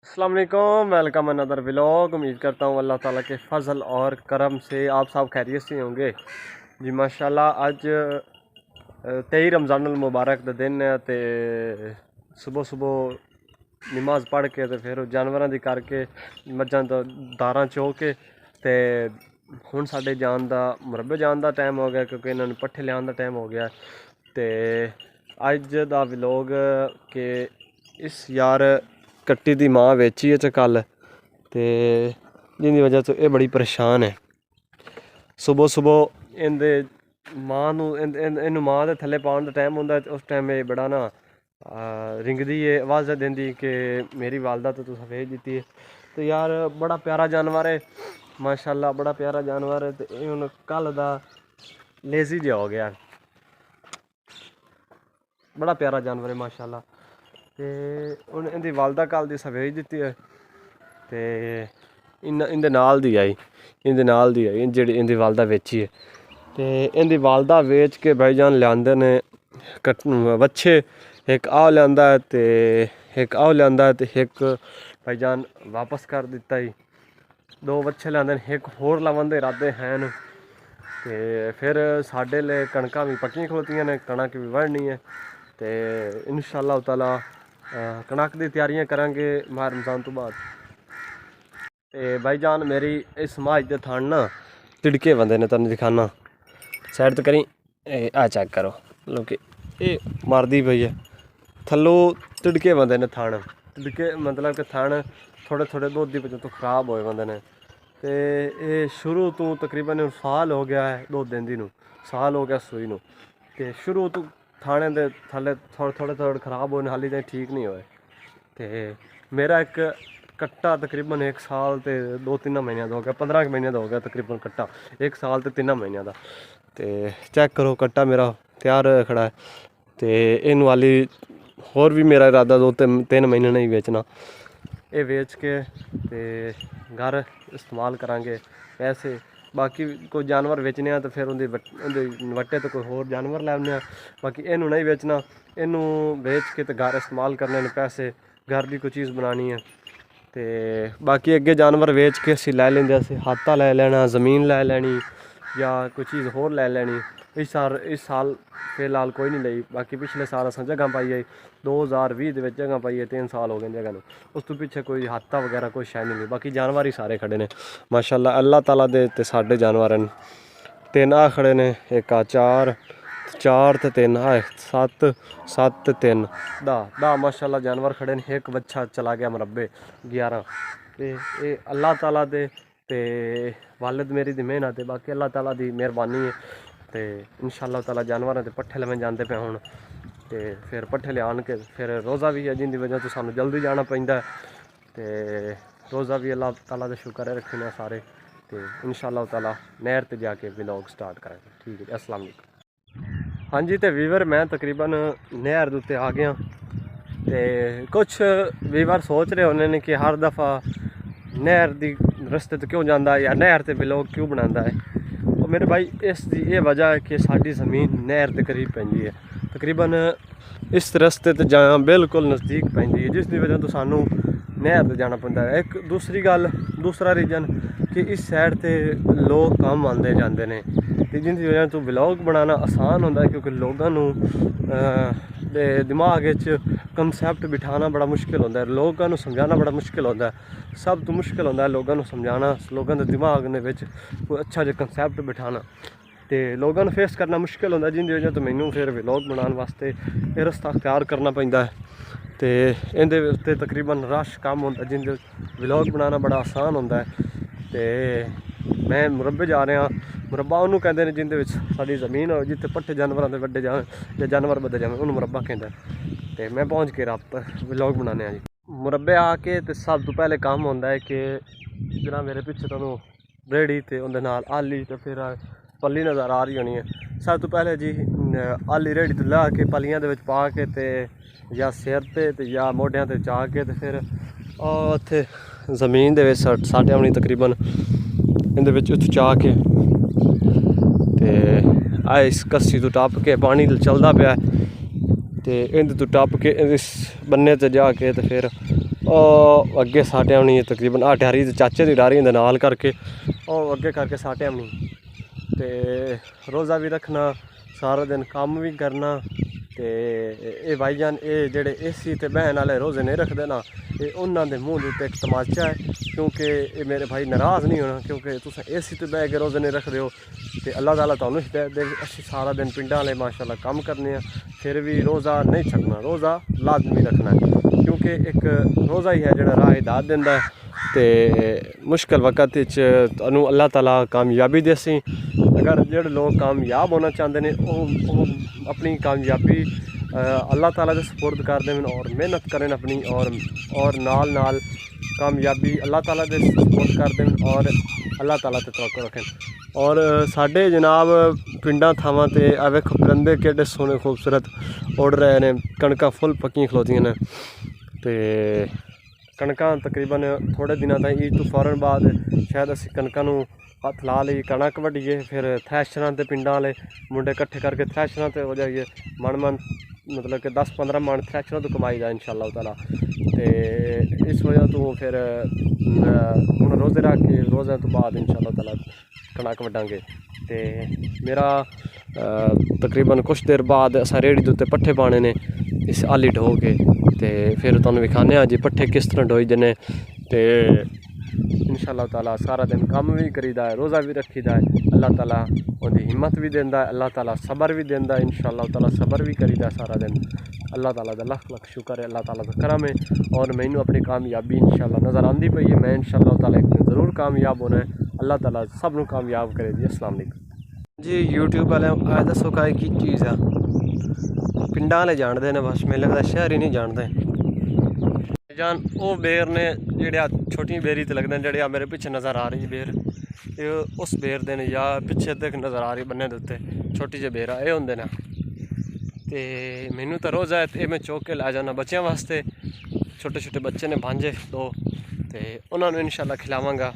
अस्सलाम वालेकुम, welcome another vlog. उम्मीद करता हूँ अल्लाह ताला के फ़ज़ल और करम से आप सब खैरियत से होंगे जी। माशाल्लाह अज 23 रमज़ानुल मुबारक का दिन है। तो सुबह सुबह नमाज पढ़ के तो फिर जानवरों की करके मझां तो दारां चो के तो हुण साडे जान का मुरब्बे जान का टाइम हो गया, क्योंकि इन्होंने पट्ठे लियान का टाइम हो गया। तो अज का व्लॉग के इस यार कट्टी दी माँ वेची है कल, तो जिंदी वजह तो ये बड़ी परेशान है। सुबह सुबह इंदे माँ इनू माँ के थले पाने का टाइम होंगे, उस टाइम ये बड़ा ना रिंगदी है, आवाज़ देंदी कि मेरी वालदा तो तुसें भेज दी है। तो यार बड़ा प्यारा जानवर है माशाल्लाह, बड़ा प्यारा जानवर है। तो ये हुण कल दा लेजी जिहा हो गया, बड़ा प्यारा जानवर है माशाल्लाह। तो हुण इंदी वालदा कल दी भेज दी है। तो इंदे नाल दी आई, जी इंदी वालदा वेची है। तो इंदी वालदा वेच के भाईजान लियांदे ने बच्चे, एक आ लियांदा है तो एक आ लियांदा है, तो एक भाईजान वापस कर दिता ही। दो बच्चे लियांदे ने, एक होर लावन दे इरादे हैं। तो फिर साढ़े लिए कणकां भी पक्कियां खलोतियां ने, कणक भी वढ़नी है। तो इंशाअल्लाह ताला कणक की तैयारियां करांगे माह रमज़ान तो बाद। तो भाईजान मेरी इस माह के थान ना तिड़के बंदे ने, तुम दिखाना साइड तो करी, आ चेक करो मतलब कि ये मारदी पई है थल्लों तिड़के बंदे ने थान। तिड़के मतलब कि थान थोड़े थोड़े दुध की वजह तो खराब होए बंदे ने। तो ये शुरू तो तकरीबन साल हो गया है दुध देंदी नू, साल हो गया सूई नू। तो शुरू तो थाने दे थले थोड़े थोड़े खराब होने, हाली ताईं ठीक नहीं होए। तो मेरा एक कट्टा तकरीबन 1 साल तो 2-3 महीनों का हो गया, 15 महीने का हो गया तकरीबन कट्टा, 1 साल तो 3 महीनों का। तो चेक करो कट्टा मेरा तैयार खड़ा है। तो इन वाली होर भी मेरा इरादा 2-3 महीने नहीं बेचना, ये बेच के तो घर इस्तेमाल करांगे पैसे। बाकी कोई जानवर बेचने तो फिर उनके वट्टे तो कोई होर जानवर लैने। बाकी इनू नहीं बेचना, इनू बेच के तो घर इस्तेमाल करने पैसे, घर की कोई चीज़ बनानी है। तो बाकी अगे जानवर वेच के असी लै लेंदे, असी हाता लै लेना, ज़मीन लै लैनी या कोई चीज़ होर लै लैनी। इस साल फिलहाल कोई नहीं लई, बाकी पिछले साल अस जगह पाई आई 2020 के जगह पाई है, 3 साल हो गए जगह नूं। उस तो पिछे कोई हाता वगैरह कोई शै नहीं, बाकी जानवर ही सारे खड़े ने माशाल्लाह। अल्लाह ताला दे ते साडे जानवर हैं। 3 आ खड़े ने, एक आ 4 ते 3 आ 7 ते 3 10 माशाल्लाह जानवर खड़े ने। एक बच्चा चला गया मुरब्बे 11। तो ये अल्लाह ताला दे ते वालिद मेरी दी मेहनत है, बाकी अल्लाह ताला दी मेहरबानी है। तो इंशाअल्लाह ताला जानवरों के पट्ठे लवे जाते पे हुण। तो फिर पट्ठे लियान के फिर रोज़ा भी है, जिंदी वजह तो सानू जल्दी जाना पैंदा है। तो रोज़ा भी अल्लाह ताला का शुक्र है रखने सारे। तो इंशाअल्लाह ताला नहर ते जाके व्लॉग स्टार्ट करेंगे। ठीक है, अस्सलाम वालेकुम। हाँ जी, तो वीवर मैं तकरीबन नहर के उत्ते आ गया। तो कुछ वीवर सोच रहे होने ने कि हर दफ़ा नहर दी रस्ते तो क्यों जाता है या नहर ते व्लॉग क्यों बनाता है। तो मेरे भाई इसकी ये वजह है कि साड़ी ज़मीन नहर के करीब पैंदी है, तकरीबन इस रस्ते ते जाना बिल्कुल नज़दीक पैंदी है, जिसकी वजह तो सानू नहर ते जाना पैंदा है। एक दूसरा रीजन कि इस साइड ते लोग कम आते जाते हैं, जिसकी वजह तो व्लॉग बनाना आसान होता है, क्योंकि लोगों दिमाग कंसैप्ट बिठाना बड़ा मुश्किल होता है, लोगों को समझाना बड़ा मुश्किल होता है। सब तो मुश्किल होता है लोगों को समझाना, लोगों के दिमाग ने कोई अच्छा जो कंसैप्ट बिठाना, तो लोगों को फेस करना मुश्किल होता है। जिंदी वजह तो मैनू फिर व्लॉग बनाने वास्ते ये रस्ता अख्तियार करना पैंदा है। तो इहदे उत्ते तकरीबन रश कम होता, जिंदे व्लॉग बनाना बड़ा आसान होता है। तो मैं मुरब्बे जा रहा, मुरब्बा उन्होंने कहते हैं जिंदे साड़ी ज़मीन हो, जिते पट्ठे जानवरों के वड्डे जाए या जानवर बदे जाए, उन्होंने मुरब्बा कहते हैं। तो मैं पहुँच के रात व्लॉग बनाने जी। मुरब्बे आके तो सब तो पहले काम होता है कि जना मेरे पिछे तुहानू रेड़ी तो उनके नाल आली तो फिर पली नज़र आ रही होनी है। सब तो पहले जी आली रेड़ी तो ला के पलियां दे पा के ते या सिर ते या मोढियां ते चा के तो फिर उत्थे ज़मीन दे साढ़े अपनी तकरीबन इंदे विच उत्थे चा के ते इस कस्सी तो टप के पानी चलता पाया, तो इंदे तो टप के इस बन्ने ते जाके तो फिर ਉਹ ਅੱਗੇ ਸਾਟਿਆ ਹੋਣੀ ਤਕਰੀਬਨ ਆ ਡਾਰੀ ਦੇ ਚਾਚੇ ਦੀ ਡਾਰੀ ਦੇ ਨਾਲ ਕਰਕੇ ਉਹ ਅੱਗੇ ਕਰਕੇ ਸਾਟਿਆ ਹੋਣੀ ਤੇ ਰੋਜ਼ਾ ਵੀ ਰੱਖਣਾ ਸਾਰਾ ਦਿਨ ਕੰਮ ਵੀ ਕਰਨਾ ਤੇ ਇਹ ਭਾਈजान ਇਹ ਜਿਹੜੇ एसी ਤੇ ਬਹਿਣ ਵਾਲੇ रोज़े नहीं रखते ना ये उन्होंने मूँह उत्ते एक तमाचा है क्योंकि ये मेरे भाई नाराज़ नहीं होना क्योंकि तुस एसी ते बह के रोज़े नहीं रखते हो तो अल्लाह ताला तुहानू हिदायत दे असीं सारा दिन पिंडां वाले माशाअल्लाह काम करने फिर भी रोज़ा नहीं छड्डना रोज़ा लाजमी रखना है क्योंकि एक रोज़ा ही है जो राह हिदायत दिंदा है ते मुश्किल वक्त तुहानू अल्लाह ताला कामयाबी देसी अगर जो लोग कामयाब होना चाहते हैं वो अपनी कामयाबी अल्लाह ताला दे सुपुर्द कर देन और मेहनत करें अपनी और नाल कामयाबी अल्लाह ताला दे सुपुर्द कर देन और अल्लाह ताला ते तवक्कुल रखें और साढ़े जनाब पिंडां थावां ते आ वेखो परिंदे केडे सोहने खूबसूरत उड़ रहे हैं कणकां फुल पक्कियां खलोतियां ने ते कणकां तकरीबन थोड़े दिनों तक ईद तो फौरन बाद शायद असीं कणकां नूं हथ ला ली कणक वड्डीए फिर थ्रैशरां ते पिंडां वाले मुंडे कट्ठे करके थ्रैशरां ते हो जाइए मन मतलब कि 10-15 मन थ्रैशरां तो कमाई दा इंशाअल्लाह ताला ते इस वजह तो फिर हुण रोज़े रख के रोज़े तो बाद इंशाअल्लाह ताला कणक वड्डांगे ते मेरा तकरीबन कुछ देर बाद असां रेहड़ी दे उत्ते पट्ठे पाने ने इस आली ढो के ते फिर तुहानूं विखाने जी पट्ठे किस तरह ढोई देने ते इंशाअल्लाह ताला सारा दिन काम भी करीदा है रोज़ा भी रखीदा है अल्लाह ताला उहदी हिम्मत भी देंदा है अल्लाह ताला सबर भी देंदा है इंशाअल्लाह ताला सबर भी करीदा है सारा दिन अल्लाह ताला दा लख लख शुक्र है अल्लाह ताला दा करम है और मैनू अपनी कामयाबी इंशाअल्लाह नज़र आंदी पई है मैं इंशाअल्लाह ताला एक दिन ज़रूर कामयाब होना है अल्लाह ताला सब नूं कामयाब करे जी अस्सलाम वालेकुम जी यूट्यूब वाले आ दसो का की चीज़ है पिंडां वाले जानते हैं बस मेरे लगता शहर ही नहीं जानते जान वो बेर ने जेह्ड़े छोटी बेरी ते लगदे जेह्ड़े मेरे पिछे नज़र आ रही बेर ये उस बेर दे या पिछे तक नज़र आ रही बन्ने दे उत्ते छोटी जी बेरा ये होंदे ने ते मैनू तो रोज़ा है मैं चौक के लै जाना बच्चों वास्ते छोटे छोटे बच्चे ने भांजे दो ते उन्होंने इंशाअल्लाह खिलावांगा